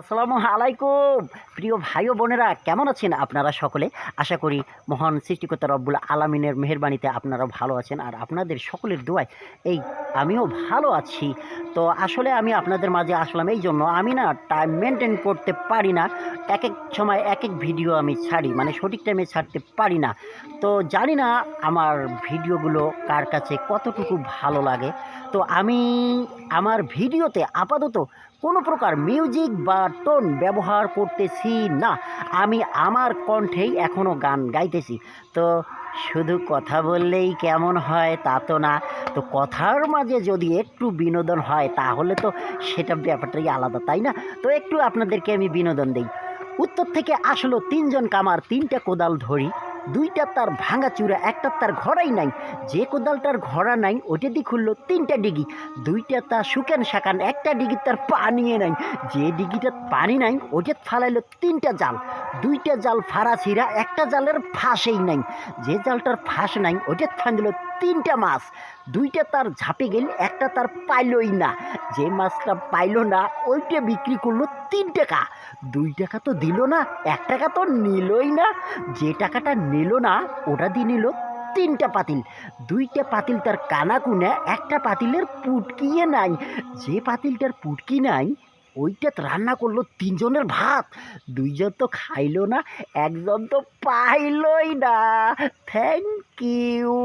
আসসালামু আলাইকুম। প্রিয় ভাই ও বোনেরা, কেমন আছেন আপনারা সকলে? আশা করি মহান সৃষ্টিকর্তা রব্বুল আলামিনের মেহেরবানিতে আপনারা ভালো আছেন, আর আপনাদের সকলের দোয়ায় এই আমিও ভালো আছি। তো আসলে আমি আপনাদের মাঝে আসলাম এই জন্য, আমি না টাইম মেনটেন করতে পারি না। একেক সময় একেক ভিডিও আমি ছাড়ি, মানে সঠিক টাইমে ছাড়তে পারি না। তো জানি না আমার ভিডিওগুলো কার কাছে কতটুকু ভালো লাগে। তো আমি আমার ভিডিওতে আপাতত কোনো প্রকার মিউজিক বা টোন ব্যবহার করতেছি না। আমি আমার কণ্ঠেই এখনও গান গাইতেছি। তো শুধু কথা বললেই কেমন হয় তা তো না। তো কথার মাঝে যদি একটু বিনোদন হয় তাহলে তো সেটা ব্যাপারটাই আলাদা, তাই না? তো একটু আপনাদেরকে আমি বিনোদন দেই। উত্তর থেকে আসলো ৩ জন কামার ৩টা কোদাল ধরি, ২টা তার ভাঙাচুরা, একটা তার ঘোড়াই নাই। যে কোদালটার ঘোড়া নাই ওইটা দিয়ে খুললো ৩টা ডিগি, ২টা তার শুকান শাকান, একটা ডিগি তার পানিয়ে নাই। যে ডিগিটা পানি নাই ওইটা ফালাইলো ৩টা জাল, ২টা জাল ফাড়া ছিঁড়া, একটা জালের ফাঁসেই নাই। যে জালটার ফাঁস নাই ওইটা ফাঁদিল ৩টা মাছ, ২টা তার ঝাঁপে গেল, একটা তার পাইলই না। যে মাছটা পাইলো না ওইটা বিক্রি করলো ৩ টাকা। ২ টাকা তো দিল না, ১ টাকা তো নিলই না। যে টাকাটা নিল না ওটা দিয়ে নিল ৩টা পাতিল, ২টা পাতিল তার কানা কুনে, একটা পাতিলের পুটকিয়ে নাই। যে পাতিলটার পুটকি নাই ওইটা রান্না করলো ৩ জনের ভাত। ২ জন তো খাইলো না, একজন তো পাইলই না। Thank you.